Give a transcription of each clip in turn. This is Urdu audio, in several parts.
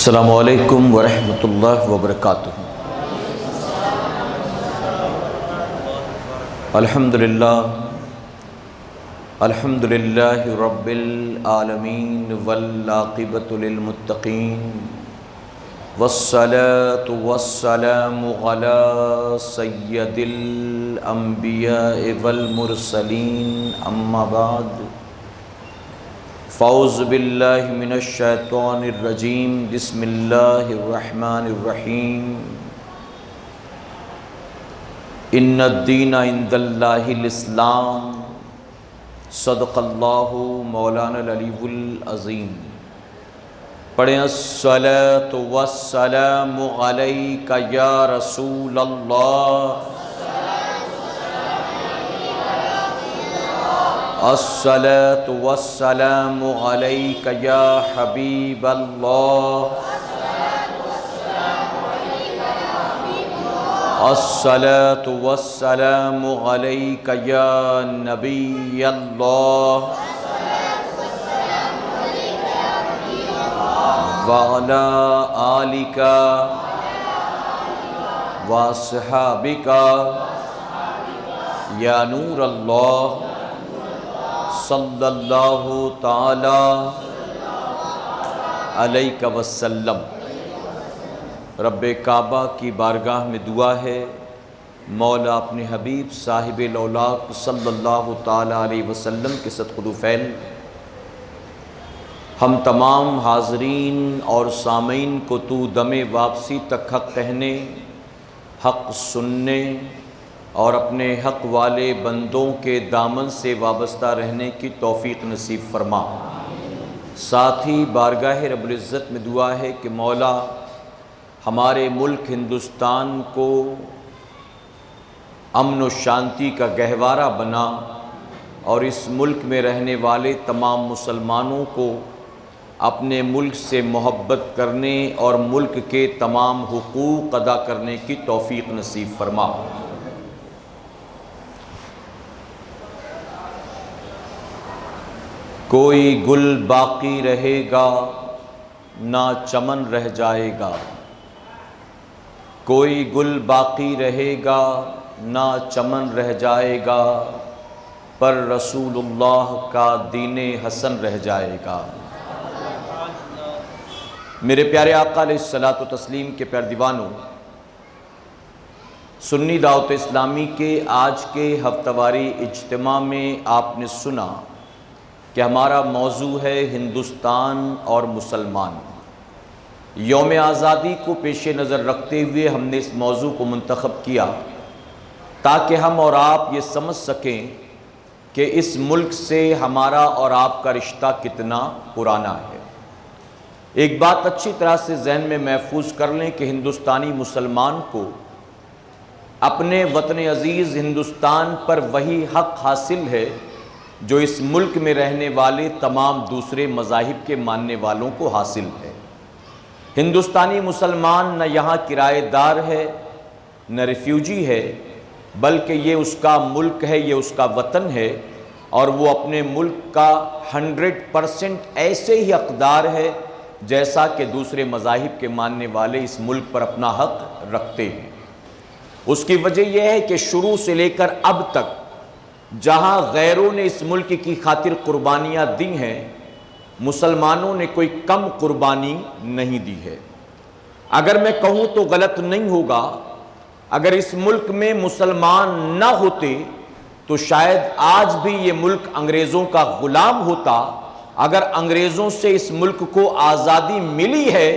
السلام علیکم ورحمۃ اللہ وبرکاتہ۔ الحمدللہ رب العالمین والعاقبۃ للمتقین والصلاة والسلام علی سید الانبیاء والمرسلین اما بعد فاعوذ باللہ من الشیطان الرجیم بسم اللہ الرحمن الرحیم ان الدین عند اللہ الاسلام صدق اللہ مولانا العلی العظیم۔ پڑھیں الصلاۃ والسلام علیک یا رسول اللہ، الصلاۃ والسلام علیک یا حبیب اللہ، الصلاۃ والسلام علیک یا نبی اللہ، وعلی آلک واصحابک یا نور اللہ، صلی اللہ تعالی علیہ وسلم۔ رب کعبہ کی بارگاہ میں دعا ہے، مولا اپنے حبیب صاحب الاولاق صلی اللہ تعالی علیہ وسلم کے صدقہ فعل ہم تمام حاضرین اور سامعین کو تو دم واپسی تک حق کہنے، حق سننے اور اپنے حق والے بندوں کے دامن سے وابستہ رہنے کی توفیق نصیب فرما۔ ساتھ ہی بارگاہ رب العزت میں دعا ہے کہ مولا ہمارے ملک ہندوستان کو امن و شانتی کا گہوارہ بنا، اور اس ملک میں رہنے والے تمام مسلمانوں کو اپنے ملک سے محبت کرنے اور ملک کے تمام حقوق ادا کرنے کی توفیق نصیب فرما۔ کوئی گل باقی رہے گا نہ چمن رہ جائے گا، کوئی گل باقی رہے گا نہ چمن رہ جائے گا، پر رسول اللہ کا دین حسن رہ جائے گا۔ میرے پیارے آقا علیہ الصلاۃ والتسلیم کے پیارے دیوانوں، سنی دعوت اسلامی کے آج کے ہفتہ واری اجتماع میں آپ نے سنا کہ ہمارا موضوع ہے ہندوستان اور مسلمان۔ یوم آزادی کو پیش نظر رکھتے ہوئے ہم نے اس موضوع کو منتخب کیا تاکہ ہم اور آپ یہ سمجھ سکیں کہ اس ملک سے ہمارا اور آپ کا رشتہ کتنا پرانا ہے۔ ایک بات اچھی طرح سے ذہن میں محفوظ کر لیں کہ ہندوستانی مسلمان کو اپنے وطن عزیز ہندوستان پر وہی حق حاصل ہے جو اس ملک میں رہنے والے تمام دوسرے مذاہب کے ماننے والوں کو حاصل ہے۔ ہندوستانی مسلمان نہ یہاں کرایہ دار ہے نہ ریفیوجی ہے، بلکہ یہ اس کا ملک ہے، یہ اس کا وطن ہے، اور وہ اپنے ملک کا 100% ایسے ہی حقدار ہے جیسا کہ دوسرے مذاہب کے ماننے والے اس ملک پر اپنا حق رکھتے ہیں۔ اس کی وجہ یہ ہے کہ شروع سے لے کر اب تک جہاں غیروں نے اس ملک کی خاطر قربانیاں دی ہیں، مسلمانوں نے کوئی کم قربانی نہیں دی ہے۔ اگر میں کہوں تو غلط نہیں ہوگا، اگر اس ملک میں مسلمان نہ ہوتے تو شاید آج بھی یہ ملک انگریزوں کا غلام ہوتا۔ اگر انگریزوں سے اس ملک کو آزادی ملی ہے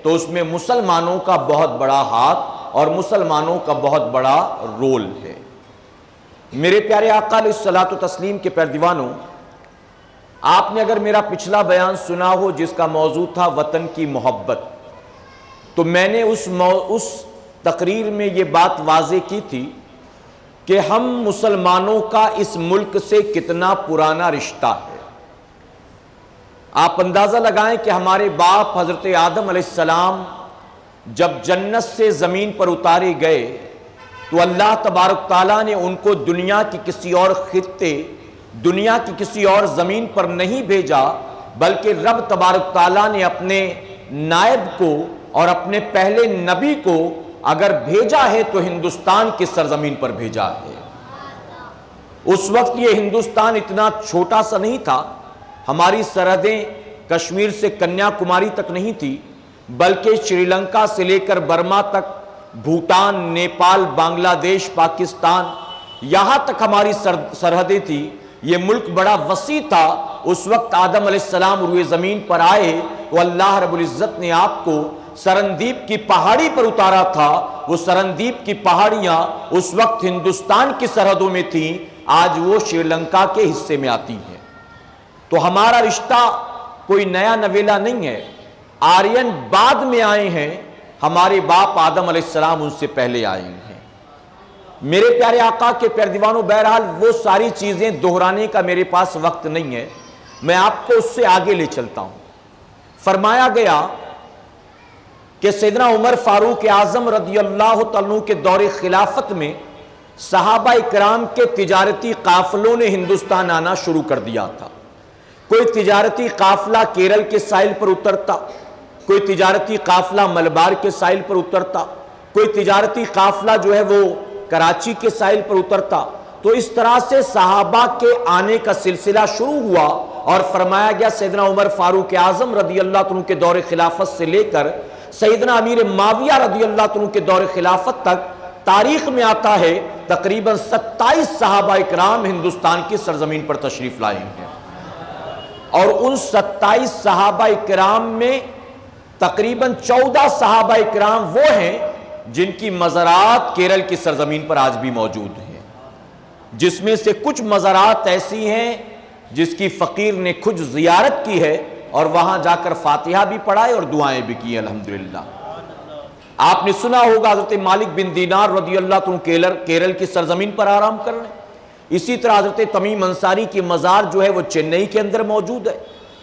تو اس میں مسلمانوں کا بہت بڑا ہاتھ اور مسلمانوں کا بہت بڑا رول ہے۔ میرے پیارے آقا علیہ الصلاۃ والتسلیم کے پیارے دیوانوں، آپ نے اگر میرا پچھلا بیان سنا ہو جس کا موضوع تھا وطن کی محبت، تو میں نے اس تقریر میں یہ بات واضح کی تھی کہ ہم مسلمانوں کا اس ملک سے کتنا پرانا رشتہ ہے۔ آپ اندازہ لگائیں کہ ہمارے باپ حضرت آدم علیہ السلام جب جنت سے زمین پر اتارے گئے تو اللہ تبارک تعالیٰ نے ان کو دنیا کی کسی اور خطے، دنیا کی کسی اور زمین پر نہیں بھیجا، بلکہ رب تبارک تعالیٰ نے اپنے نائب کو اور اپنے پہلے نبی کو اگر بھیجا ہے تو ہندوستان کی سرزمین پر بھیجا ہے۔ اس وقت یہ ہندوستان اتنا چھوٹا سا نہیں تھا، ہماری سرحدیں کشمیر سے کنیا کماری تک نہیں تھی، بلکہ شری لنکا سے لے کر برما تک، بھوٹان، نیپال، بنگلہ دیش، پاکستان، یہاں تک ہماری سرحدیں تھی۔ یہ ملک بڑا وسیع تھا۔ اس وقت آدم علیہ السلام روئے زمین پر آئے تو اللہ رب العزت نے آپ کو سرندیپ کی پہاڑی پر اتارا تھا۔ وہ سرندیپ کی پہاڑیاں اس وقت ہندوستان کی سرحدوں میں تھیں، آج وہ شری لنکا کے حصے میں آتی ہیں۔ تو ہمارا رشتہ کوئی نیا نویلا نہیں ہے، آرین بعد میں آئے ہیں، ہمارے باپ آدم علیہ السلام ان سے پہلے آئے ہیں۔ میرے پیارے آقا کے پیارے دیوانوں، بہرحال وہ ساری چیزیں دہرانے کا میرے پاس وقت نہیں ہے، میں آپ کو اس سے آگے لے چلتا ہوں۔ فرمایا گیا کہ سیدنا عمر فاروق اعظم رضی اللہ تعالیٰ کے دور خلافت میں صحابہ اکرام کے تجارتی قافلوں نے ہندوستان آنا شروع کر دیا تھا۔ کوئی تجارتی قافلہ کیرل کے ساحل پر اترتا، کوئی تجارتی قافلہ ملبار کے ساحل پر اترتا، کوئی تجارتی قافلہ جو ہے وہ کراچی کے ساحل پر اترتا۔ تو اس طرح سے صحابہ کے آنے کا سلسلہ شروع ہوا، اور فرمایا گیا سیدنا عمر فاروق اعظم رضی اللہ عنہ کے دور خلافت سے لے کر سیدنا امیر معاویہ رضی اللہ عنہ کے دور خلافت تک تاریخ میں آتا ہے تقریباً 27 صحابہ اکرام ہندوستان کی سرزمین پر تشریف لائے ہیں، اور ان 27 صحابہ اکرام میں تقریباً 14 صحابہ اکرام وہ ہیں جن کی مزارات کیرل کی سرزمین پر آج بھی موجود ہیں، جس میں سے کچھ مزارات ایسی ہیں جس کی فقیر نے خود زیارت کی ہے اور وہاں جا کر فاتحہ بھی پڑھائے اور دعائیں بھی کی الحمدللہ۔ آپ نے سنا ہوگا حضرت مالک بن دینار رضی اللہ عنہ کیرل کی سرزمین پر آرام کر رہے ہیں۔ اسی طرح حضرت تمیم انصاری کی مزار جو ہے وہ چنئی کے اندر موجود ہے۔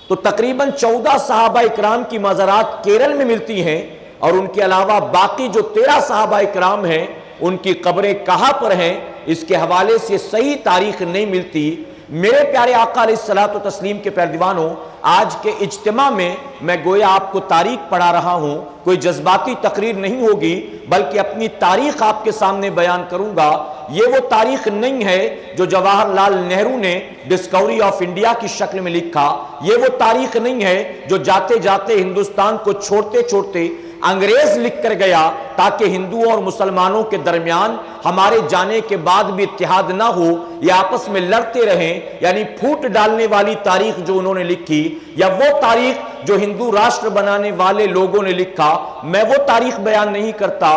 تو تقریباً 14 صحابہ اکرام کی مزارات کیرل میں ملتی ہیں، اور ان کے علاوہ باقی جو 13 صحابہ اکرام ہیں ان کی قبریں کہاں پر ہیں اس کے حوالے سے صحیح تاریخ نہیں ملتی۔ میرے پیارے آقا علیہ الصلوۃ والتسلیم کے پیارے دیوانوں، آج کے اجتماع میں گویا آپ کو تاریخ پڑھا رہا ہوں، کوئی جذباتی تقریر نہیں ہوگی بلکہ اپنی تاریخ آپ کے سامنے بیان کروں گا۔ یہ وہ تاریخ نہیں ہے جو جواہر لال نہرو نے ڈسکوری آف انڈیا کی شکل میں لکھا، یہ وہ تاریخ نہیں ہے جو جاتے جاتے ہندوستان کو چھوڑتے چھوڑتے انگریز لکھ کر گیا تاکہ ہندوؤں اور مسلمانوں کے درمیان ہمارے جانے کے بعد بھی اتحاد نہ ہو، یا آپس میں لڑتے رہیں، یعنی پھوٹ ڈالنے والی تاریخ جو انہوں نے لکھی، یا وہ تاریخ جو ہندو راشٹر بنانے والے لوگوں نے لکھا، میں وہ تاریخ بیان نہیں کرتا۔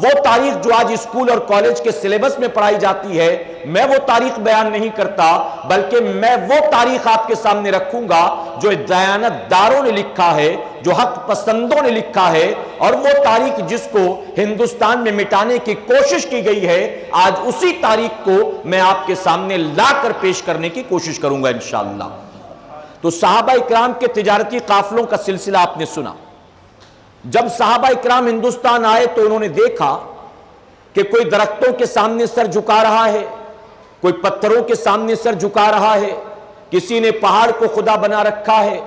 وہ تاریخ جو آج اسکول اور کالج کے سلیبس میں پڑھائی جاتی ہے، میں وہ تاریخ بیان نہیں کرتا، بلکہ میں وہ تاریخ آپ کے سامنے رکھوں گا جو دیانت داروں نے لکھا ہے، جو حق پسندوں نے لکھا ہے، اور وہ تاریخ جس کو ہندوستان میں مٹانے کی کوشش کی گئی ہے، آج اسی تاریخ کو میں آپ کے سامنے لا کر پیش کرنے کی کوشش کروں گا انشاءاللہ۔ تو صحابہ اکرام کے تجارتی قافلوں کا سلسلہ آپ نے سنا۔ جب صحابہ اکرام ہندوستان آئے تو انہوں نے دیکھا کہ کوئی درختوں کے سامنے سر جھکا رہا ہے، کوئی پتھروں کے سامنے سر جھکا رہا ہے، کسی نے پہاڑ کو خدا بنا رکھا ہے،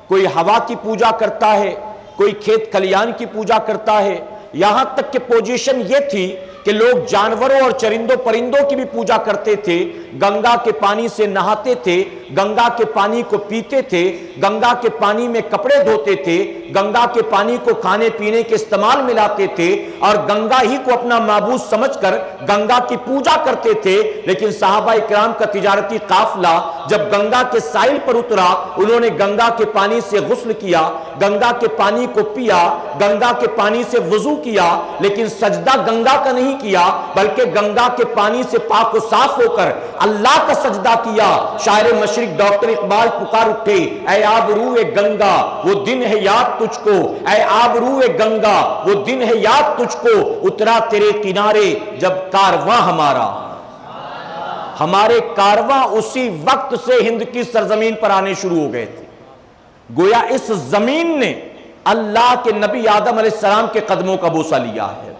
کوئی ہوا کی پوجا کرتا ہے، کوئی کھیت کھلیان کی پوجا کرتا ہے۔ یہاں تک کہ پوزیشن یہ تھی کہ لوگ جانوروں اور چرندوں پرندوں کی بھی پوجا کرتے تھے، گنگا کے پانی سے نہاتے تھے، گنگا کے پانی کو پیتے تھے، گنگا کے پانی میں کپڑے دھوتے تھے، گنگا کے پانی کو کھانے پینے کے استعمال میں لاتے تھے، اور گنگا ہی کو اپنا معبود سمجھ کر گنگا کی پوجا کرتے تھے۔ لیکن صحابہ اکرام کا تجارتی قافلہ جب گنگا کے ساحل پر اترا، انہوں نے گنگا کے پانی سے غسل کیا، گنگا کے پانی کو پیا، گنگا کے پانی سے وضو کیا، لیکن سجدہ گنگا کا نہیں کیا بلکہ گنگا کے پانی سے پاک و صاف ہو کر اللہ کا سجدہ کیا۔ شاعر مشرق ڈاکٹر اقبال پکار اٹھے، اے آبروئے گنگا وہ دن ہے یاد تجھ کو، اے آبروئے گنگا وہ دن ہے یاد تجھ کو، اترا تیرے کنارے جب کارواں ہمارا۔ ہمارے کارواں اسی وقت سے ہند کی سرزمین پر آنے شروع ہو گئے تھے۔ گویا اس زمین نے اللہ کے نبی آدم علیہ السلام کے قدموں کا بوسہ لیا ہے۔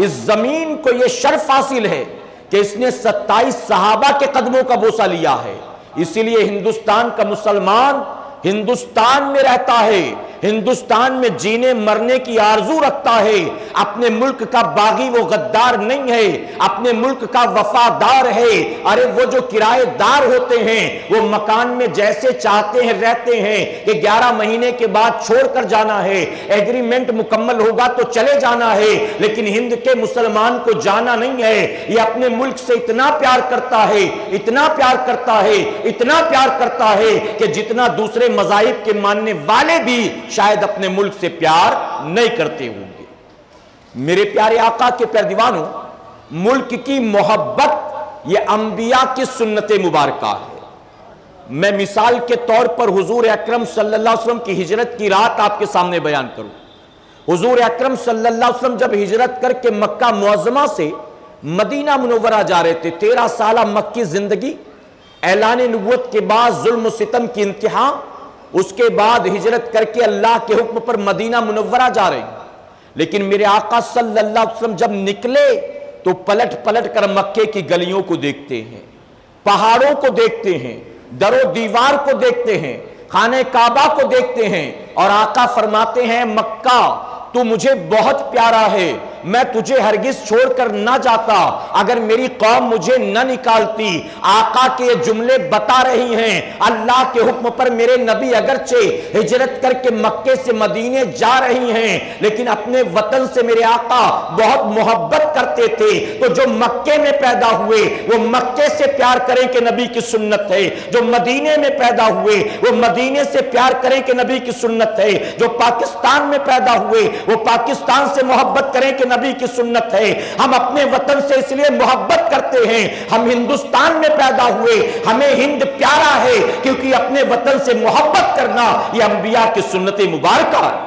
اس زمین کو یہ شرف حاصل ہے کہ اس نے 27 صحابہ کے قدموں کا بوسہ لیا ہے۔ اسی لیے ہندوستان کا مسلمان ہندوستان میں رہتا ہے، ہندوستان میں جینے مرنے کی آرزو رکھتا ہے، اپنے ملک کا باغی وہ غدار نہیں ہے، اپنے ملک کا وفادار ہے۔ ارے وہ جو کرایہ دار ہوتے ہیں وہ مکان میں جیسے چاہتے ہیں رہتے ہیں کہ 11 مہینے کے بعد چھوڑ کر جانا ہے، ایگریمنٹ مکمل ہوگا تو چلے جانا ہے، لیکن ہند کے مسلمان کو جانا نہیں ہے۔ یہ اپنے ملک سے اتنا پیار کرتا ہے، اتنا پیار کرتا ہے، اتنا پیار کرتا ہے کہ جتنا دوسرے مذاہب کے ماننے والے بھی شاید اپنے ملک سے پیار نہیں کرتے ہوں گے۔ میرے پیارے آقا کے پیارے دیوانوں، ملک کی محبت یہ انبیاء کی سنت مبارکہ ہے۔ میں مثال کے طور پر حضور اکرم صلی اللہ علیہ وسلم کی ہجرت کی رات آپ کے سامنے بیان کروں۔ حضور اکرم صلی اللہ علیہ وسلم جب ہجرت کر کے مکہ معظمہ سے مدینہ منورہ جا رہے تھے، 13 سالہ مکی زندگی، اعلان نبوت کے بعد ظلم و ستم کی انتہا، اس کے بعد ہجرت کر کے اللہ کے حکم پر مدینہ منورہ جا رہے ہیں۔ لیکن میرے آقا صلی اللہ علیہ وسلم جب نکلے تو پلٹ پلٹ کر مکے کی گلیوں کو دیکھتے ہیں، پہاڑوں کو دیکھتے ہیں، در و دیوار کو دیکھتے ہیں، خانہ کعبہ کو دیکھتے ہیں، اور آقا فرماتے ہیں مکہ تو مجھے بہت پیارا ہے، میں تجھے ہرگز چھوڑ کر نہ جاتا اگر میری قوم مجھے نہ نکالتی۔ آقا کے یہ جملے بتا رہی ہیں اللہ کے حکم پر میرے نبی اگرچہ ہجرت کر کے مکے سے مدینے جا رہی ہیں لیکن اپنے وطن سے میرے آقا بہت محبت کرتے تھے، تو جو مکے میں پیدا ہوئے وہ مکے سے پیار کریں کہ نبی کی سنت ہے، جو مدینے میں پیدا ہوئے وہ مدینے سے پیار کریں کہ نبی کی سنت ہے، جو پاکستان میں پیدا ہوئے وہ پاکستان سے محبت کریں کہ نبی کی سنت ہے۔ ہم اپنے وطن سے اس لیے محبت کرتے ہیں، ہم ہندوستان میں پیدا ہوئے، ہمیں ہند پیارا ہے کیونکہ اپنے وطن سے محبت کرنا یہ انبیاء کی سنت مبارکہ ہے۔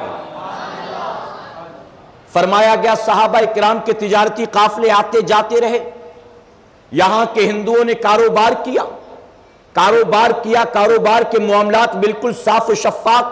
فرمایا گیا صحابہ اکرام کے تجارتی قافلے آتے جاتے رہے، یہاں کے ہندوؤں نے کاروبار کیا، کاروبار کے معاملات بالکل صاف و شفاف،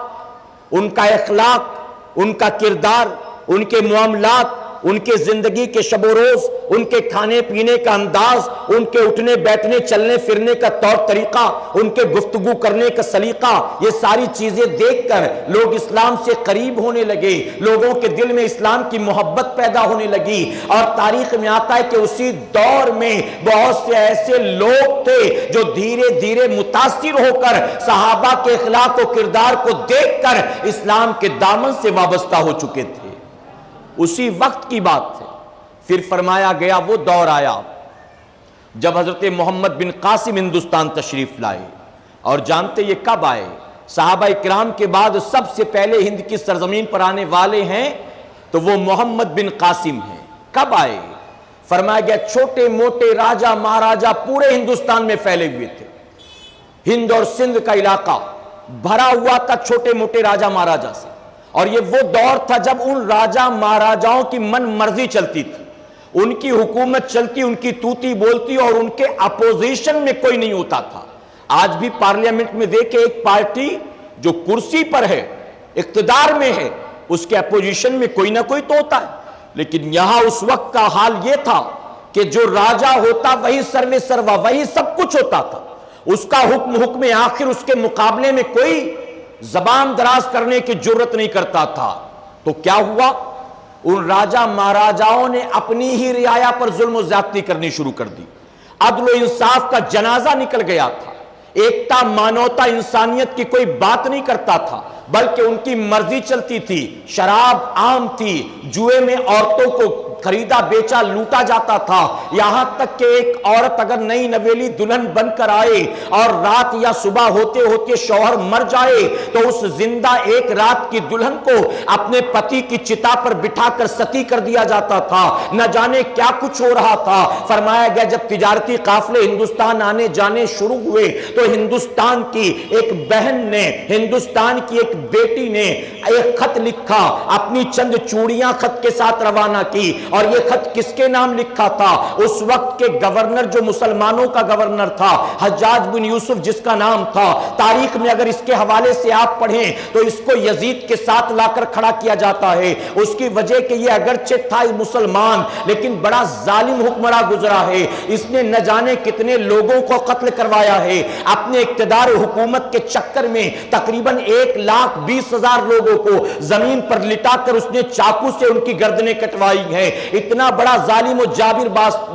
ان کا اخلاق، ان کا کردار، ان کے معاملات، ان کے زندگی کے شب و روز، ان کے کھانے پینے کا انداز، ان کے اٹھنے بیٹھنے چلنے پھرنے کا طور طریقہ، ان کے گفتگو کرنے کا سلیقہ، یہ ساری چیزیں دیکھ کر لوگ اسلام سے قریب ہونے لگے، لوگوں کے دل میں اسلام کی محبت پیدا ہونے لگی۔ اور تاریخ میں آتا ہے کہ اسی دور میں بہت سے ایسے لوگ تھے جو دھیرے دھیرے متاثر ہو کر صحابہ کے اخلاق و کردار کو دیکھ کر اسلام کے دامن سے وابستہ ہو چکے تھے۔ اسی وقت کی بات ہے، پھر فرمایا گیا وہ دور آیا جب حضرت محمد بن قاسم ہندوستان تشریف لائے، اور جانتے یہ کب آئے؟ صحابہ اکرام کے بعد سب سے پہلے ہند کی سرزمین پر آنے والے ہیں تو وہ محمد بن قاسم ہیں۔ کب آئے؟ فرمایا گیا چھوٹے موٹے راجہ مہاراجہ پورے ہندوستان میں پھیلے ہوئے تھے، ہند اور سندھ کا علاقہ بھرا ہوا تھا چھوٹے موٹے راجہ مہاراجہ سے، اور یہ وہ دور تھا جب ان راجہ مہاراجاؤں کی من مرضی چلتی تھی، ان کی حکومت چلتی، ان کی توتی بولتی، اور ان کے اپوزیشن میں کوئی نہیں ہوتا تھا۔ آج بھی پارلیمنٹ میں دیکھیں ایک پارٹی جو کرسی پر ہے، اقتدار میں ہے، اس کے اپوزیشن میں کوئی نہ کوئی تو ہوتا ہے، لیکن یہاں اس وقت کا حال یہ تھا کہ جو راجہ ہوتا وہی سروے سروا، وہی سب کچھ ہوتا تھا، اس کا حکم آخر، اس کے مقابلے میں کوئی زبان دراز کرنے کی جرت نہیں کرتا تھا۔ تو کیا ہوا؟ ان راجہ مہاراجاؤں نے اپنی ہی رعایا پر ظلم و زیادتی کرنی شروع کر دی، عدل و انصاف کا جنازہ نکل گیا تھا، ایکتا مانوتا انسانیت کی کوئی بات نہیں کرتا تھا، بلکہ ان کی مرضی چلتی تھی، شراب عام تھی، جوئے میں عورتوں کو خریدا بیچا لوٹا جاتا تھا، یہاں تک کہ ایک عورت اگر نئی نویلی دلہن بن کر آئے اور رات یا صبح ہوتے ہوتے شوہر مر جائے تو اس زندہ ایک رات کی دلہن کو اپنے پتی کی چتا پر بٹھا کر ستی کر دیا جاتا تھا، نہ جانے کیا کچھ ہو رہا تھا۔ فرمایا گیا جب تجارتی قافلے ہندوستان آنے جانے شروع ہوئے تو ہندوستان کی ایک بہن نے، ہندوستان کی ایک بیٹی نے ایک خط لکھا، اپنی چند چوڑیاں خط کے ساتھ روانہ کی اور یہ خط کس کے نام لکھا تھا؟ اس وقت کے گورنر جو مسلمانوں کا گورنر تھا، حجاج بن یوسف جس کا نام تھا، تاریخ میں اگر اس کے حوالے سے آپ پڑھیں تو اس کو یزید کے ساتھ لا کر کھڑا کیا جاتا ہے۔ اس کی وجہ کہ یہ اگرچہ تھا مسلمان لیکن بڑا ظالم حکمراں گزرا ہے، اس نے نہ جانے کتنے لوگوں کو قتل کروایا ہے، اپنے اقتدار و حکومت کے چکر میں تقریباً 1,20,000 لوگوں کو زمین پر لٹا کر اس نے چاقو سے ان کی گردنیں کٹوائی ہیں۔ اتنا بڑا ظالم و جابر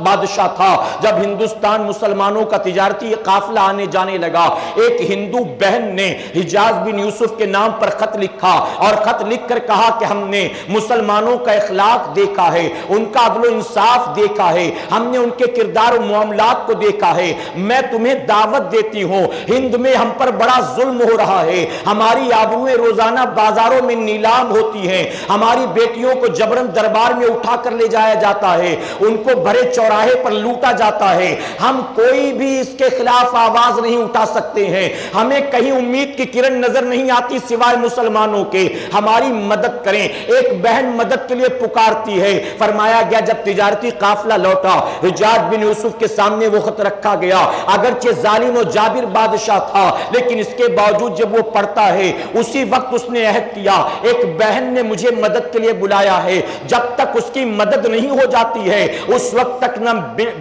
بادشاہ تھا۔ جب ہندوستان مسلمانوں کا تجارتی قافلہ آنے جانے لگا، ایک ہندو بہن نے حجاج بن یوسف کے نام پر خط لکھا اور خط لکھ کر کہا کہ ہم نے مسلمانوں کا اخلاق دیکھا ہے، ان کا عدل و انصاف دیکھا ہے، ہم نے ان کے کردار و معاملات کو دیکھا ہے، میں تمہیں دعوت دیتی ہوں، ہند میں ہم پر بڑا ظلم ہو رہا ہے، ہماری آبروئیں روزانہ بازاروں میں نیلام ہوتی ہیں، ہماری بیٹیوں کو جبرن دربار میں اٹھا کر لے جایا جاتا ہے، ان کو بھرے چوراہے پر لوٹا جاتا ہے، ہم کوئی بھی اس کے خلاف آواز نہیں اٹھا سکتے ہیں، ہمیں کہیں امید کی کرن نظر نہیں آتی سوائے مسلمانوں کے، ہماری مدد کریں۔ ایک بہن مدد کے لیے پکارتی ہے۔ فرمایا گیا جب تجارتی قافلہ لوٹا، حجاج بن یوسف کے سامنے وہ خط رکھا گیا، اگرچہ ظالم و جابر بادشاہ تھا لیکن اس کے باوجود جب وہ پڑھتا ہے اسی وقت اس نے عہد کیا، ایک بہن نے مجھے مدد کے لیے بلایا ہے، جب تک اس کی مدد نہیں ہو جاتی ہے اس وقت تک نہ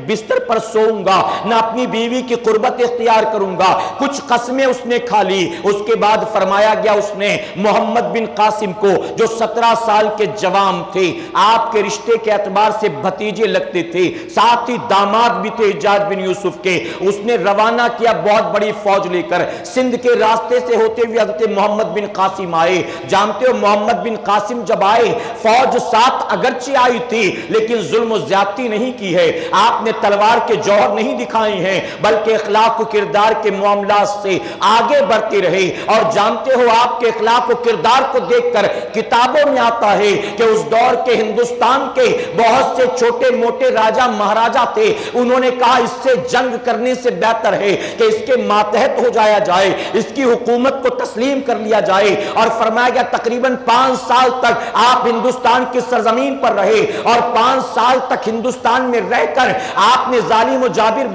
بستر پر سوؤں گا نہ اپنی بیوی کی قربت اختیار کروں گا۔ کچھ قسمیں اس نے کھا لی۔ اس کے بعد فرمایا گیا اس نے محمد بن قاسم کو جو 17 سال کے جوان تھے، آپ کے رشتے کے اعتبار سے بھتیجے لگتے تھے، ساتھ ہی داماد بھی تھے حجاج بن یوسف کے، اس نے روانہ کیا بہت بڑی فوج لے کر۔ سندھ کے راستے سے ہوتے ہوئے حضرت محمد بن قاسم آئے۔ جانتے ہو محمد بن قاسم جب آئے فوج ساتھ اگرچہ آئی تھی لیکن ظلم و زیادتی نہیں کی ہے، آپ نے تلوار کے جوہر نہیں دکھائے ہیں بلکہ اخلاق و کردار کے معاملات سے آگے بڑھتے رہے۔ اور جانتے ہو آپ کے اخلاق و کردار کو دیکھ کر کتابوں میں آتا ہے کہ اس دور کے ہندوستان کے بہت سے چھوٹے موٹے راجہ مہاراجہ تھے، انہوں نے کہا اس سے جنگ کرنے سے بہتر ہے کہ اس کے ماتحت ہو جایا جائے، اس کی حکومت کو تسلیم کر لیا جائے۔ اور فرمایا گیا تقریباً 5 سال تک آپ ہندوستان کی سرزمین پر رہے اور 5 سال تک ہندوستان میں رہ کر آپ نے ظالم و جابر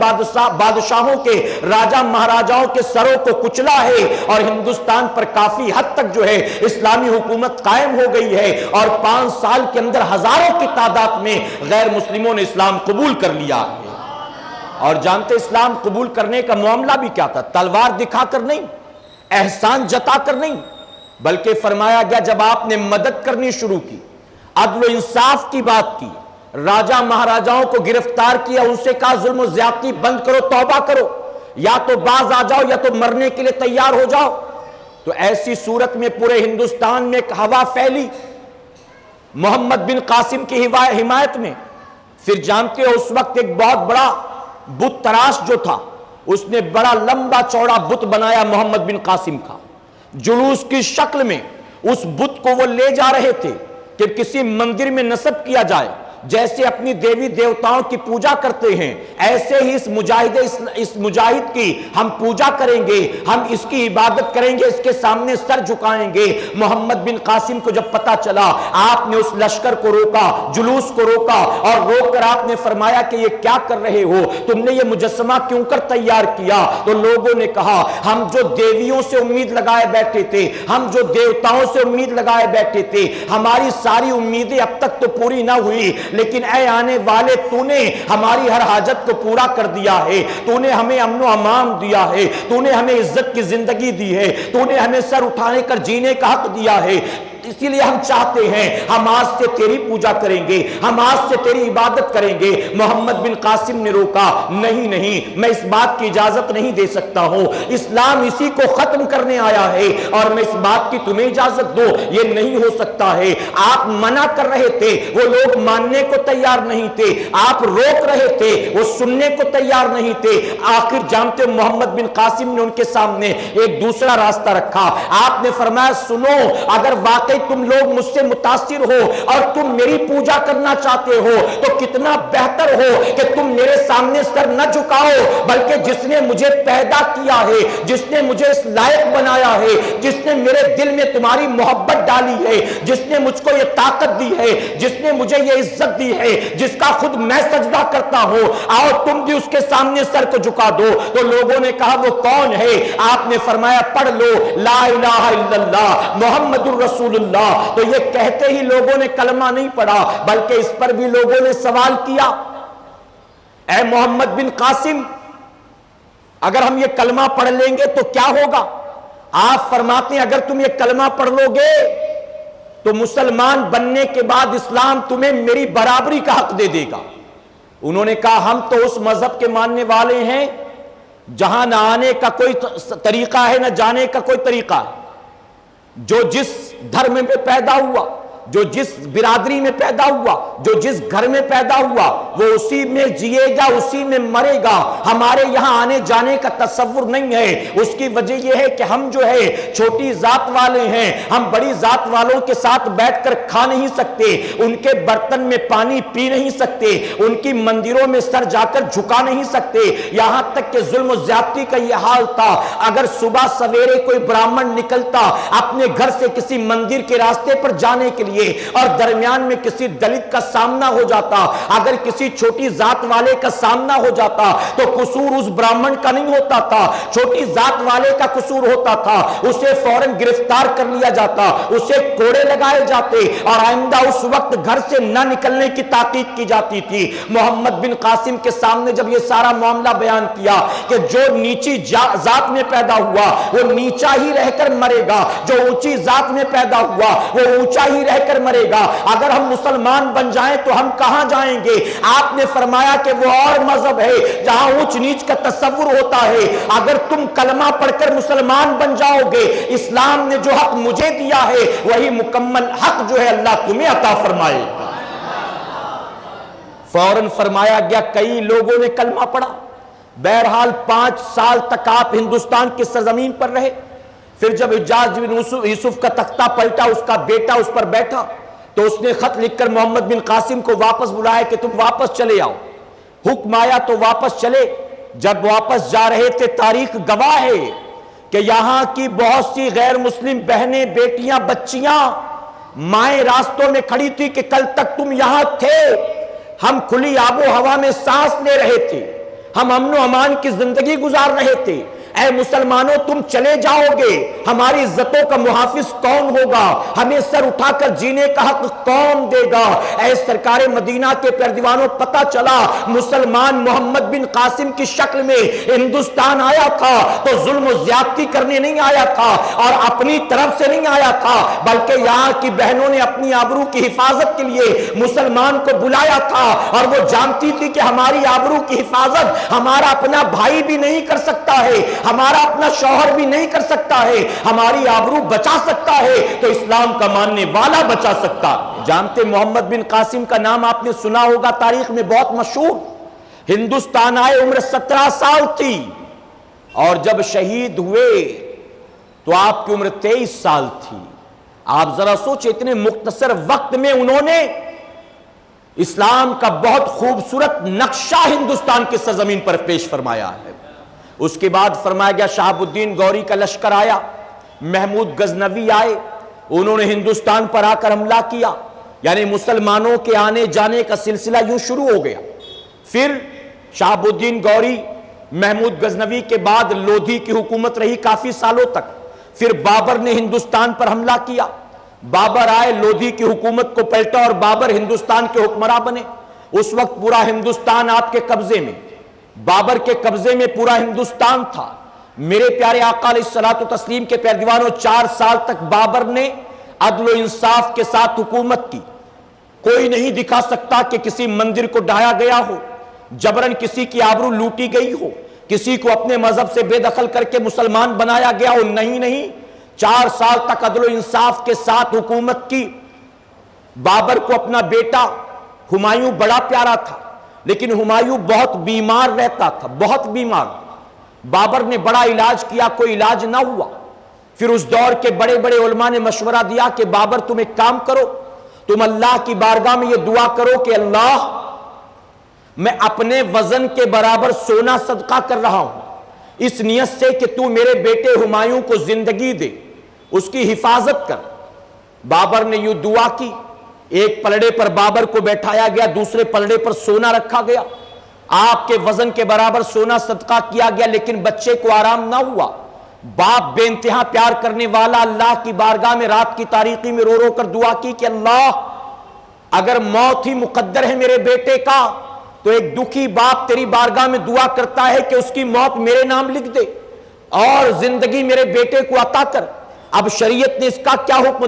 بادشاہوں کے راجہ مہاراجاؤں کے سروں کو کچلا ہے اور ہندوستان پر کافی حد تک جو ہے اسلامی حکومت قائم ہو گئی ہے، اور 5 سال کے اندر ہزاروں کی تعداد میں غیر مسلموں نے اسلام قبول کر لیا ہے۔ اور جانتے اسلام قبول کرنے کا معاملہ بھی کیا تھا؟ تلوار دکھا کر نہیں، احسان جتا کر نہیں، بلکہ فرمایا گیا جب آپ نے مدد کرنی شروع کی، عدل و انصاف کی بات کی، راجہ مہاراجاؤں کو گرفتار کیا، ان سے کہا ظلم و زیادتی بند کرو، توبہ کرو، یا تو باز آ جاؤ یا تو مرنے کے لیے تیار ہو جاؤ، تو ایسی صورت میں پورے ہندوستان میں ایک ہوا پھیلی محمد بن قاسم کی حمایت میں۔ پھر جانتے ہو اس وقت ایک بہت بڑا بت تراش جو تھا، اس نے بڑا لمبا چوڑا بت بنایا محمد بن قاسم کا، جلوس کی شکل میں اس بت کو وہ لے جا رہے تھے کہ کسی مندر میں نصب کیا جائے، جیسے اپنی دیوی دیوتاؤں کی پوجا کرتے ہیں ایسے ہی اس مجاہد کی ہم پوجا کریں گے، ہم اس کی عبادت کریں گے، اس کے سامنے سر جھکائیں گے۔ محمد بن قاسم کو جب پتا چلا، آپ نے اس لشکر کو روکا، جلوس کو روکا، اور روک کر آپ نے فرمایا کہ یہ کیا کر رہے ہو، تم نے یہ مجسمہ کیوں کر تیار کیا؟ تو لوگوں نے کہا ہم جو دیویوں سے امید لگائے بیٹھے تھے، ہم جو دیوتاؤں سے امید لگائے بیٹھے تھے، ہماری ساری امیدیں اب تک تو پوری نہ ہوئی، لیکن اے آنے والے تو نے ہماری ہر حاجت کو پورا کر دیا ہے، تو نے ہمیں امن و امان دیا ہے، تو نے ہمیں عزت کی زندگی دی ہے، تو نے ہمیں سر اٹھانے کر جینے کا حق دیا ہے، اسی لیے ہم چاہتے ہیں ہم آج سے تیری پوجا کریں گے، ہم آج سے تیری عبادت کریں گے۔ محمد بن قاسم نے روکا، نہیں نہیں، میں اس بات کی اجازت نہیں دے سکتا ہوں، اسلام اسی کو ختم کرنے آیا ہے اور میں اس بات کی تمہیں اجازت دو یہ نہیں ہو سکتا ہے۔ آپ منع کر رہے تھے، وہ لوگ ماننے کو تیار نہیں تھے، آپ روک رہے تھے، وہ سننے کو تیار نہیں تھے۔ آخر جانتے محمد بن قاسم نے ان کے سامنے ایک دوسرا راستہ رکھا، آپ نے فرمایا سنو، اگر واقعی تم لوگ مجھ سے متاثر ہو اور تم میری پوجا کرنا چاہتے ہو تو کتنا بہتر ہو کہ تم میرے سامنے سر نہ جھکاؤ، بلکہ جس نے مجھے پیدا کیا ہے، جس نے مجھے اس لائق بنایا ہے، جس نے میرے دل میں تمہاری محبت ڈالی ہے، جس نے مجھ کو یہ طاقت دی ہے، جس نے مجھے یہ عزت دی ہے، جس کا خود میں سجدہ کرتا ہوں، آؤ تم بھی اس کے سامنے سر کو جھکا دو۔ تو لوگوں نے کہا وہ کون ہے؟ آپ نے فرمایا پڑھ لو لا الہ الا اللہ محمد الرسول اللہ۔ تو یہ کہتے ہی لوگوں نے کلمہ نہیں پڑھا، بلکہ اس پر بھی لوگوں نے سوال کیا، اے محمد بن قاسم، اگر ہم یہ کلمہ پڑھ لیں گے تو کیا ہوگا؟ آپ فرماتے ہیں اگر تم یہ کلمہ پڑھ لو گے تو مسلمان بننے کے بعد اسلام تمہیں میری برابری کا حق دے دے گا۔ انہوں نے کہا ہم تو اس مذہب کے ماننے والے ہیں جہاں نہ آنے کا کوئی طریقہ ہے نہ جانے کا کوئی طریقہ ہے۔ جو جس دھرم میں پیدا ہوا، جو جس برادری میں پیدا ہوا، جو جس گھر میں پیدا ہوا، وہ اسی میں جیے گا، اسی میں مرے گا۔ ہمارے یہاں آنے جانے کا تصور نہیں ہے۔ اس کی وجہ یہ ہے کہ ہم جو ہے چھوٹی ذات والے ہیں، ہم بڑی ذات والوں کے ساتھ بیٹھ کر کھا نہیں سکتے، ان کے برتن میں پانی پی نہیں سکتے، ان کی مندروں میں سر جا کر جھکا نہیں سکتے۔ یہاں تک کہ ظلم و زیادتی کا یہ حال تھا، اگر صبح سویرے کوئی برہمن نکلتا اپنے گھر سے کسی مندر کے راستے پر جانے کے لیے اور درمیان میں کسی دلت کا سامنا ہو جاتا، اگر کسی چھوٹی ذات والے کا سامنا ہو جاتا تو قصور اس برہمن کا نہیں ہوتا تھا، چھوٹی ذات والے کا قصور ہوتا تھا، اسے فوراً گرفتار کر لیا جاتا، اسے کوڑے لگائے جاتے اور آئندہ اس وقت گھر سے نہ نکلنے کی تاکید کی جاتی تھی۔ محمد بن قاسم کے سامنے جب یہ سارا معاملہ بیان کیا کہ جو نیچی ذات میں پیدا ہوا وہ نیچا ہی رہ کر مرے گا، جو اونچی ذات میں پیدا ہوا وہ اونچا ہی رہ کر مرے گا، اگر ہم مسلمان بن جائیں تو ہم کہاں جائیں گے؟ آپ نے فرمایا کہ وہ اور مذہب ہے جہاں اونچ نیچ کا تصور ہوتا ہے، اگر تم کلمہ پڑھ کر مسلمان بن جاؤ گے، اسلام نے جو حق مجھے دیا ہے وہی مکمل حق جو ہے اللہ تمہیں عطا فرمائے گا۔ فوراً فرمایا گیا، کئی لوگوں نے کلمہ پڑھا۔ بہرحال 5 سال تک آپ ہندوستان کی سرزمین پر رہے۔ پھر جب حجاج بن یوسف کا تختہ پلٹا، اس کا بیٹا اس پر بیٹھا تو اس نے خط لکھ کر محمد بن قاسم کو واپس بلایا کہ تم واپس چلے آؤ۔ حکم آیا تو واپس چلے۔ جب واپس جا رہے تھے، تاریخ گواہ ہے کہ یہاں کی بہت سی غیر مسلم بہنیں، بیٹیاں، بچیاں، مائیں راستوں میں کھڑی تھی کہ کل تک تم یہاں تھے، ہم کھلی آب و ہوا میں سانس لے رہے تھے، ہم امن و امان کی زندگی گزار رہے تھے، اے مسلمانوں تم چلے جاؤ گے، ہماری عزتوں کا محافظ کون ہوگا؟ ہمیں سر اٹھا کر جینے کا حق کون دے گا؟ اے سرکار مدینہ کے پیروانوں، پتہ چلا مسلمان محمد بن قاسم کی شکل میں ہندوستان آیا تھا تو ظلم و زیادتی کرنے نہیں آیا تھا اور اپنی طرف سے نہیں آیا تھا، بلکہ یہاں کی بہنوں نے اپنی آبرو کی حفاظت کے لیے مسلمان کو بلایا تھا، اور وہ جانتی تھی کہ ہماری آبرو کی حفاظت ہمارا اپنا بھائی بھی نہیں کر سکتا ہے، ہمارا اپنا شوہر بھی نہیں کر سکتا ہے، ہماری آبرو بچا سکتا ہے تو اسلام کا ماننے والا بچا سکتا۔ جانتے محمد بن قاسم کا نام آپ نے سنا ہوگا، تاریخ میں بہت مشہور۔ ہندوستان آئے، عمر 17 سال تھی، اور جب شہید ہوئے تو آپ کی عمر 23 سال تھی۔ آپ ذرا سوچیں، اتنے مختصر وقت میں انہوں نے اسلام کا بہت خوبصورت نقشہ ہندوستان کی سرزمین پر پیش فرمایا ہے۔ اس کے بعد فرمایا گیا شہاب الدین غوری کا لشکر آیا، محمود غزنوی آئے، انہوں نے ہندوستان پر آ کر حملہ کیا، یعنی مسلمانوں کے آنے جانے کا سلسلہ یوں شروع ہو گیا۔ پھر شہاب الدین غوری، محمود غزنوی کے بعد لودھی کی حکومت رہی کافی سالوں تک۔ پھر بابر نے ہندوستان پر حملہ کیا، بابر آئے، لودھی کی حکومت کو پلٹا اور بابر ہندوستان کے حکمراں بنے۔ اس وقت پورا ہندوستان آپ کے قبضے میں، بابر کے قبضے میں پورا ہندوستان تھا۔ میرے پیارے آقا علیہ الصلوۃ والتسلیم کے پیروانوں، 4 سال تک بابر نے عدل و انصاف کے ساتھ حکومت کی۔ کوئی نہیں دکھا سکتا کہ کسی مندر کو ڈھایا گیا ہو، جبرن کسی کی آبرو لوٹی گئی ہو، کسی کو اپنے مذہب سے بے دخل کر کے مسلمان بنایا گیا ہو، نہیں۔ 4 سال تک عدل و انصاف کے ساتھ حکومت کی۔ بابر کو اپنا بیٹا ہمایوں بڑا پیارا تھا، لیکن ہمایوں بہت بیمار رہتا تھا، بہت بیمار۔ بابر نے بڑا علاج کیا، کوئی علاج نہ ہوا۔ پھر اس دور کے بڑے بڑے علماء نے مشورہ دیا کہ بابر تم ایک کام کرو، تم اللہ کی بارگاہ میں یہ دعا کرو کہ اللہ میں اپنے وزن کے برابر سونا صدقہ کر رہا ہوں اس نیت سے کہ تو میرے بیٹے ہمایوں کو زندگی دے، اس کی حفاظت کر۔ بابر نے یوں دعا کی، ایک پلڑے پر بابر کو بیٹھایا گیا، دوسرے پلڑے پر سونا رکھا گیا، آپ کے وزن کے برابر سونا صدقہ کیا گیا، لیکن بچے کو آرام نہ ہوا۔ باپ بے انتہا پیار کرنے والا اللہ کی بارگاہ میں رات کی تاریکی میں رو رو کر دعا کی کہ اللہ اگر موت ہی مقدر ہے میرے بیٹے کا تو ایک دکھی باپ تیری بارگاہ میں دعا کرتا ہے کہ اس کی موت میرے نام لکھ دے اور زندگی میرے بیٹے کو عطا کر۔ اب شریعت نے اس کا کیا حکم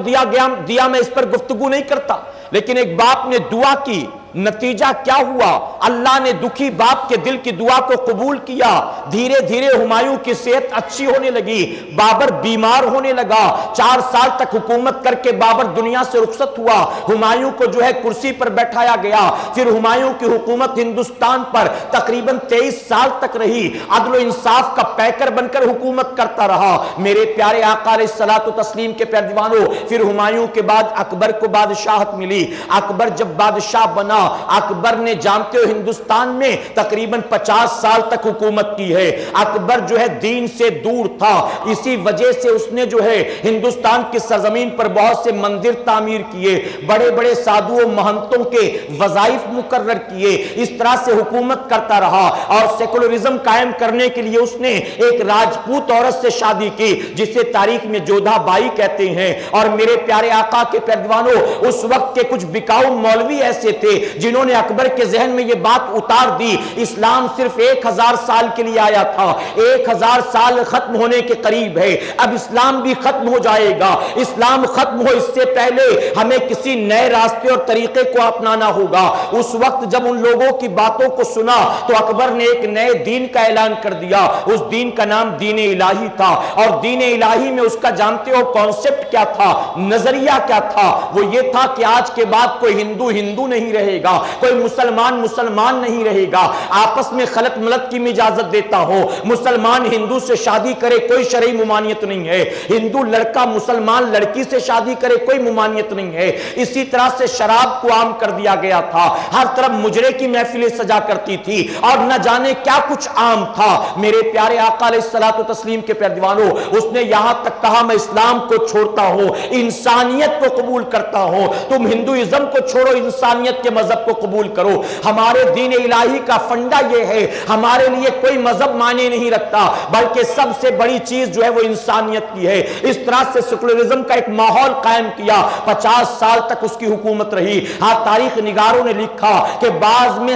دیا میں اس پر گفتگو نہیں کرتا، لیکن ایک باپ نے دعا کی، نتیجہ کیا ہوا؟ اللہ نے دکھی باپ کے دل کی دعا کو قبول کیا، دھیرے دھیرے ہمایوں کی صحت اچھی ہونے لگی، بابر بیمار ہونے لگا، 4 سال تک حکومت کر کے بابر دنیا سے رخصت ہوا، ہمایوں کو جو ہے کرسی پر بیٹھایا گیا، پھر ہمایوں کی حکومت ہندوستان پر تقریباً 23 سال تک رہی، عدل و انصاف کا پیکر بن کر حکومت کرتا رہا۔ میرے پیارے آقا علیہ الصلوۃ والتسلیم کے پیارے دیوانوں، پھر ہمایوں کے بعد اکبر کو بادشاہت ملی۔ اکبر جب بادشاہ بنا، اکبر نے جانتے ہو ہندوستان میں تقریباً 50 سال تک حکومت کی ہے۔ اکبر جو ہے دین سے دور تھا، اسی وجہ سے اس نے جو ہے ہندوستان کی سرزمین پر بہت سے مندر تعمیر کیے، بڑے بڑے سادھو و مہنتوں کے وظائف مقرر کیے، اس طرح سے حکومت کرتا رہا اور سیکولرزم قائم کرنے کے لیے اس نے ایک راجپوت عورت سے شادی کی جسے تاریخ میں جودھا بائی کہتے ہیں۔ اور میرے پیارے آقا کے پیروانوں، اس وقت کے کچھ بکاؤ مولوی ایسے تھے جنہوں نے اکبر کے ذہن میں یہ بات اتار دی، اسلام صرف 1000 سال کے لیے آیا تھا، 1000 سال ختم ہونے کے قریب ہے، اب اسلام بھی ختم ہو جائے گا، اسلام ختم ہو اس سے پہلے ہمیں کسی نئے راستے اور طریقے کو اپنانا ہوگا۔ اس وقت جب ان لوگوں کی باتوں کو سنا تو اکبر نے ایک نئے دین کا اعلان کر دیا، اس دین کا نام دین الہی تھا، اور دین الہی میں اس کا جانتے ہو کانسیپٹ کیا تھا، نظریہ کیا تھا؟ وہ یہ تھا کہ آج کے بعد کوئی ہندو ہندو نہیں رہے گا، کوئی مسلمان مسلمان نہیں رہے گا، آپس میں خلط ملط کی اجازت دیتا ہو، مسلمان ہندو سے شادی کرے کوئی شرعی ممانعت نہیں ہے، ہندو لڑکا مسلمان لڑکی سے شادی کرے کوئی ممانعت نہیں ہے۔ اسی طرح سے شراب کو عام کر دیا گیا تھا، ہر طرف مجرے کی محفلیں سجا کرتی تھی اور نہ جانے کیا کچھ عام تھا۔ میرے پیارے آقا علیہ الصلوۃ والتسلیم کے پیارے دیوانوں، اس نے یہاں تک کہا میں اسلام کو چھوڑتا ہوں، انسانیت کو قبول کرتا ہوں، تم ہندوازم کو چھوڑو، انسانیت کے مذہب کو قبول کرو۔ ہمارے دین الہی کا فنڈا یہ ہے، ہمارے لیے کوئی مذہب معنی نہیں رکھتا، بلکہ سب سے بڑی چیز جو ہے وہ انسانیت کی ہے۔ اس طرح سے سیکولرزم کا ایک ماحول قائم کیا، 50 سال تک اس کی حکومت رہی۔ ہاں تاریخ نگاروں نے لکھا کہ بعد میں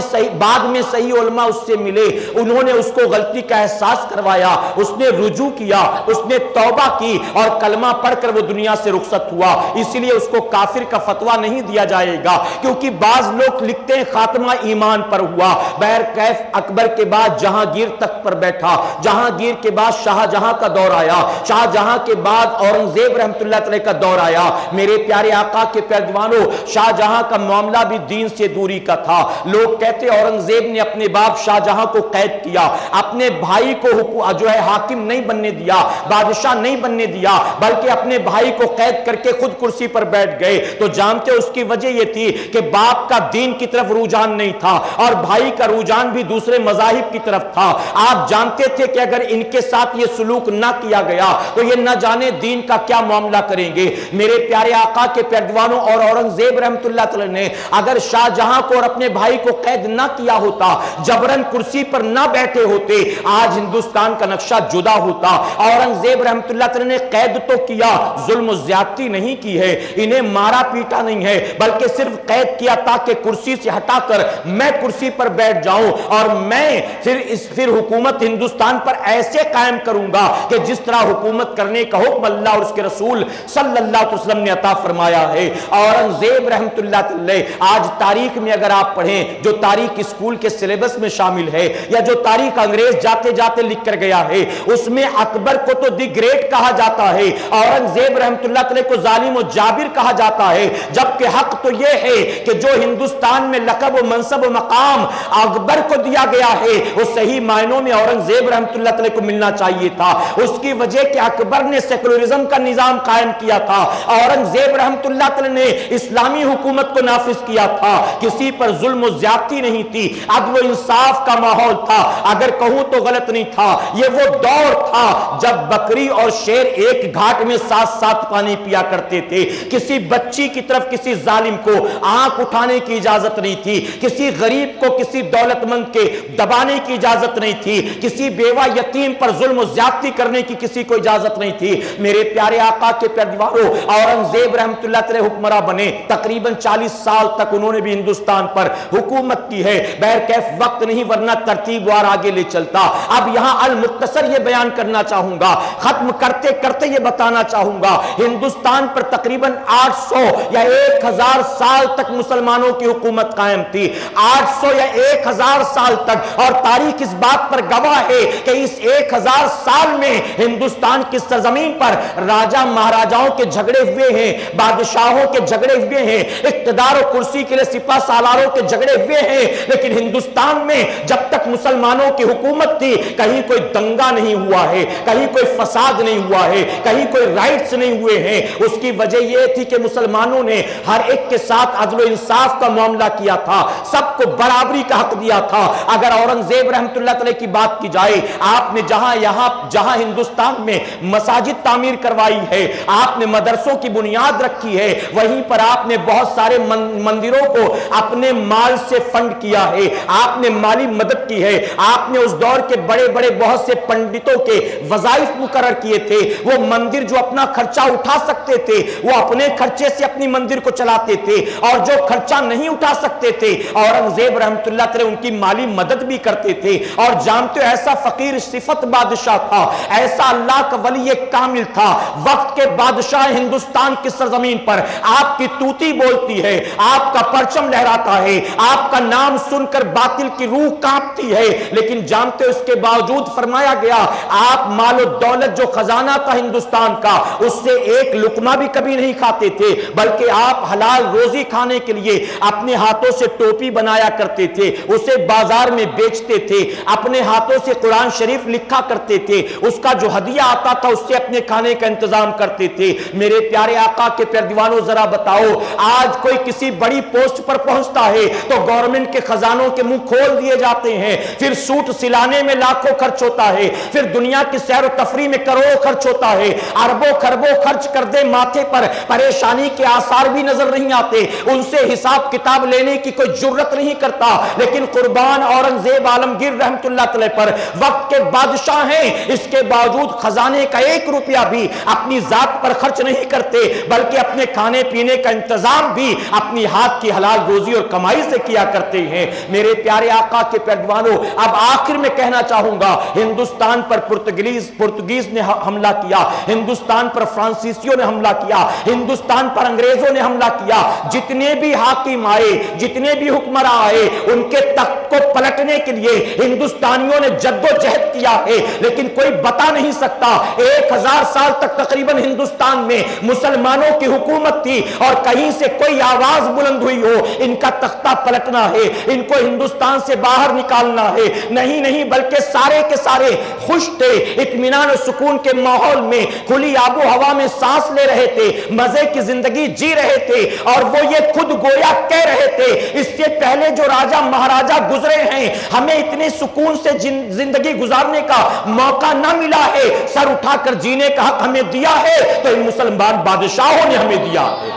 صحیح علماء اس سے ملے، انہوں نے اس کو غلطی کا احساس کروایا، اس نے رجوع کیا، اس نے توبہ کی اور کلمہ پڑھ کر وہ دنیا سے رخصت ہوا۔ اسی لیے اس کو کافر کا فتویٰ نہیں دیا جائے گا، کیونکہ بعض لوگ لکھتے ہیں خاتمہ ایمان پر ہوا۔ بہرکیف اکبر کے بعد جہانگیر تخت پر بیٹھا، جہانگیر کے بعد شاہ جہاں کا دور آیا، شاہ جہاں کے بعد اورنگزیب رحمۃ اللہ علیہ کا دور آیا۔ میرے پیارے آقا کے پیارے دیوانوں، شاہ جہاں کا معاملہ بھی دین سے دوری کا تھا۔ لوگ کہتے اورنگزیب نے اپنے باپ شاہ جہاں کو قید کیا، اپنے بھائی کو جو ہے حاکم نہیں بننے دیا، بادشاہ نہیں بننے دیا، بلکہ اپنے بھائی کو قید کر کے خود کرسی پر بیٹھ گئے۔ تو جانتے اس کی وجہ یہ تھی کہ باپ کا دین کی طرف رجحان نہیں تھا اور بھائی کا رجحان بھی دوسرے مذاہب کی طرف تھا۔ آپ جانتے تھے کہ اگر ان کے ساتھ یہ سلوک نہ کیا گیا تو یہ نہ جانے دین کا کیا معاملہ کریں گے۔ میرے پیارے آقا کے پیروانوں، اور اورنگزیب رحمۃ اللہ تعالی نے اگر شاہ جہاں کو اور اپنے بھائی کو قید نہ کیا ہوتا، جبرن کرسی پر نہ بیٹھے ہوتے، آج ہندوستان کا نقشہ جدا ہوتا۔ اورنگزیب رحمۃ اللہ تعالی نے قید تو کیا، ظلم و زیادتی نہیں کی ہے، انہیں مارا پیٹا نہیں ہے، بلکہ صرف قید کیا تاکہ کرسی سے ہٹا کر میں کرسی پر بیٹھ جاؤں اور میں پھر حکومت ہندوستان پر ایسے قائم کروں گا کہ جس طرح حکومت کرنے کا حکم اللہ اور اس کے رسول صلی اللہ علیہ وسلم نے عطا فرمایا ہے۔ اورنگزیب رحمۃ اللہ علیہ آج تاریخ میں اگر آپ پڑھیں، جو تاریخ اسکول کے سلیبس میں شامل ہے یا جو تاریخ انگریز جاتے جاتے لکھ کر گیا ہے، اس میں اکبر کو تو دی گریٹ کہا جاتا ہے، اورنگزیب رحمۃ اللہ علیہ کو ظالم و جابر کہا جاتا ہے، جبکہ حق تو یہ ہے کہ جو ہندوستان میں لقب و منصب و مقام اکبر کو دیا گیا ہے، وہ صحیح معنوں میں اورنگزیب رحمۃ اللہ علیہ کو ملنا چاہیے تھا۔ اس کی وجہ کہ اکبر نے سیکولرزم کا نظام قائم کیا تھا، اورنگزیب رحمۃ اللہ علیہ نے اسلامی حکومت کو نافذ کیا تھا، کسی پر ظلم و زیادتی نہیں تھی، عدل و انصاف کا ماحول تھا، اگر کہوں تو غلط نہیں تھا۔ یہ وہ دور تھا جب بکری اور شیر ایک گھاٹ میں ساتھ ساتھ پانی پیا کرتے تھے، کسی بچی کی طرف کسی ظالم کو آنکھ اٹھانے کی اجازت نہیں تھی، کسی غریب کو کسی دولت مند کے دبانے کی اجازت نہیں تھی، کسی بیوہ یتیم پر ظلم و زیادتی کرنے کی کسی کو اجازت نہیں تھی۔ میرے پیارے آقا کے پیروکاروں، اورنگزیب رحمۃ اللہ علیہ حکمراں بنے، تقریباً 40 سال تک انہوں نے بھی ہندوستان پر حکومت کی ہے، بہرکیف وقت نہیں ورنہ ترتیب وار آگے لے چلتا۔ اب یہاں المختصر یہ بیان کرنا چاہوں گا، ختم کرتے کرتے یہ بتانا چاہوں گا، ہندوستان پر تقریباً 800 یا 1000 سال تک مسلمانوں کی حکومت قائم تھی، 800 یا 1000 سال تک، اور تاریخ اس بات پر گواہ ہے کہ اس 1000 سال میں ہندوستان کی سرزمین پر راجہ مہاراجاؤں کے جھگڑے ہوئے ہیں، بادشاہوں کے جھگڑے ہوئے ہیں، اقتدار و کرسی کے لیے سپہ سالاروں کے جھگڑے ہوئے ہیں، لیکن ہندوستان میں جب تک مسلمانوں کی حکومت تھی کہیں کوئی دنگا نہیں ہوا ہے، کہیں کوئی فساد نہیں ہوا ہے، کہیں کوئی رائٹس نہیں ہوئے ہیں۔ اس کی وجہ یہ تھی کہ مسلمانوں نے ہر ایک کے ساتھ عدل و انصاف کا معاملہ کیا تھا، سب کو برابری کا حق دیا تھا۔ اگر اورنگزیب رحمۃ اللہ علیہ کی بات کی جائے، آپ نے جہاں ہندوستان میں مساجد تعمیر کروائی ہے، آپ نے مدرسوں کی بنیاد رکھی ہے، وہیں پر آپ نے بہت سارے مندروں کو اپنے مال سے فنڈ کیا ہے، آپ نے مالی مدد کی ہے، آپ نے اس دور کے بڑے بڑے بہت سے پنڈتوں کے وظائف مقرر کیے تھے، وہ مندر جو اپنا خرچہ اٹھا سکتے تھے وہ اپنے خرچے سے اپنی مندر کو چلاتے تھے، اور جو خرچہ نہیں اٹھا سکتے تھے اورنگزیب رحمۃ اللہ علیہ ان کی مالی مدد بھی کرتے تھے۔ اور جانتے ہو ایسا فقیر صفت بادشاہ تھا، ایسا اللہ کا ولی کامل تھا، وقت کے بادشاہ ہندوستان کی سرزمین پر آپ کی توتی بولتی ہے، آپ کا پرچم لہراتا ہے، آپ کا نام سن کر باطل کی روح کانپتی ہے، لیکن جانتے ہو اس کے باوجود فرمایا گیا آپ مال و دولت جو خزانہ تھا ہندوستان کا اس سے ایک لقمہ بھی کبھی نہیں کھاتے تھے، بلکہ آپ حلال روزی کھانے کے لیے اپنے ہاتھوں سے ٹوپی بنایا کرتے تھے، اسے بازار میں بیچتے تھے، اپنے ہاتھوں سے قرآن شریف لکھا کرتے تھے، اس کا جو ہدیہ آتا تھا اس سے اپنے کھانے کا انتظام کرتے تھے۔ میرے پیارے آقا کے پیارے دیوانوں ذرا بتاؤ، آج کوئی کسی بڑی پوسٹ پر پہنچتا ہے تو گورنمنٹ کے خزانوں کے منہ کھول دیے جاتے ہیں، پھر سوٹ سلانے میں لاکھوں خرچ ہوتا ہے، پھر دنیا کی سیر و تفریح میں کروڑوں خرچ ہوتا ہے، اربوں خربوں خرچ کر دے، ماتھے پر پریشانی کے آثار بھی نظر نہیں آتے، ان سے حساب کتاب لینے کی کوئی جرت نہیں کرتا، لیکن قربان اورنگزیب عالمگیر رحمت اللہ علیہ پر وقت کے بادشاہ ہیں، اس کے باوجود خزانے کا 1 روپیہ بھی اپنی ذات پر خرچ نہیں کرتے، بلکہ اپنے کھانے پینے کا انتظام بھی اپنی ہاتھ کی حلال روزی اور کمائی سے کیا کرتے ہیں۔ میرے پیارے آقا کے پیروانوں، اب آخر میں کہنا چاہوں گا، ہندوستان پر پرتگیز نے حملہ کیا، ہندوستان پر فرانسیسیوں نے حملہ کیا، ہندوستان پر انگریزوں نے حملہ کیا، جتنے بھی حاکم آئے، جتنے بھی حکمراں آئے، ان کے تخت کو پلٹنے کے لیے ہندوستانیوں نے جد و جہد کیا ہے، لیکن کوئی بتا نہیں سکتا 1000 سال تک تقریباً ہندوستان میں مسلمانوں کی حکومت تھی، اور کہیں سے کوئی آواز بلند ہوئی ہو ان کا تختہ پلٹنا ہے، ان کو ہندوستان سے باہر نکالنا ہے، نہیں بلکہ سارے کے سارے خوش تھے، اطمینان و سکون کے ماحول میں کھلی آب و ہوا میں سانس لے رہے تھے، مزے کی زندگی جی رہے تھے، اور وہ یہ خود گویا کہہ رہے تھے اس سے پہلے جو راجہ مہاراجہ گزرے ہیں ہمیں اتنے سکون سے زندگی گزارنے کا موقع نہ ملا ہے، سر اٹھا کر جینے کا حق ہمیں دیا ہے تو ان مسلمان بادشاہوں نے ہمیں دیا ہے۔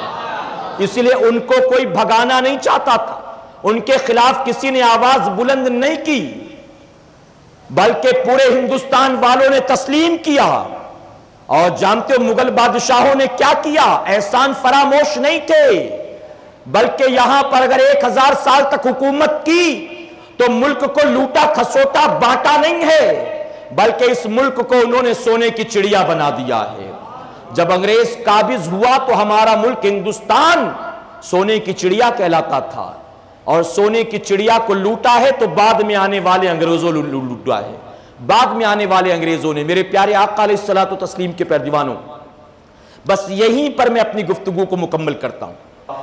اس لیے ان کو کوئی بھگانا نہیں چاہتا تھا، ان کے خلاف کسی نے آواز بلند نہیں کی، بلکہ پورے ہندوستان والوں نے تسلیم کیا۔ اور جانتے ہو مغل بادشاہوں نے کیا کیا؟ احسان فراموش نہیں تھے، بلکہ یہاں پر اگر 1000 سال تک حکومت کی تو ملک کو لوٹا کھسوٹا بانٹا نہیں ہے، بلکہ اس ملک کو انہوں نے سونے کی چڑیا بنا دیا ہے۔ جب انگریز قابض ہوا تو ہمارا ملک ہندوستان سونے کی چڑیا کہلاتا تھا، اور سونے کی چڑیا کو لوٹا ہے تو بعد میں آنے والے انگریزوں نے لوٹا ہے، بعد میں آنے والے انگریزوں نے۔ میرے پیارے آقا علیہ الصلوۃ والتسلیم کے پیارے دیوانوں، بس یہیں پر میں اپنی گفتگو کو مکمل کرتا ہوں۔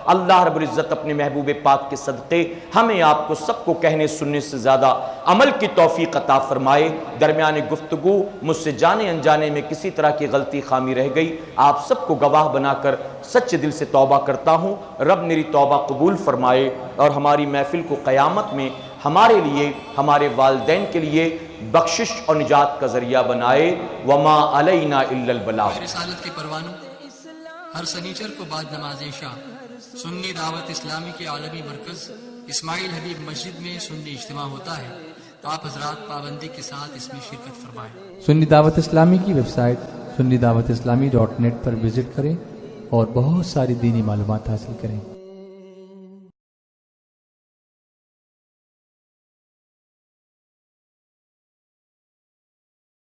اللہ رب العزت اپنے محبوب پاک کے صدقے ہمیں آپ کو سب کو کہنے سننے سے زیادہ عمل کی توفیق عطا فرمائے۔ درمیان گفتگو مجھ سے جانے انجانے میں کسی طرح کی غلطی خامی رہ گئی، آپ سب کو گواہ بنا کر سچے دل سے توبہ کرتا ہوں۔ رب میری توبہ قبول فرمائے اور ہماری محفل کو قیامت میں ہمارے لیے، ہمارے والدین کے لیے بخشش اور نجات کا ذریعہ بنائے۔ وما علینا الا البلاغ۔ رسالت کے پروانوں ہر سنیچر کو بعد نماز عشاء سنی دعوت اسلامی کے عالمی مرکز اسماعیل حبیب مسجد میں سنی اجتماع ہوتا ہے، تو آپ حضرات پابندی کے ساتھ اس میں شرکت فرمائیں۔ سنی دعوت اسلامی کی ویب سائٹ sunnidawatisllami.net پر وزٹ کریں اور بہت ساری دینی معلومات حاصل کریں۔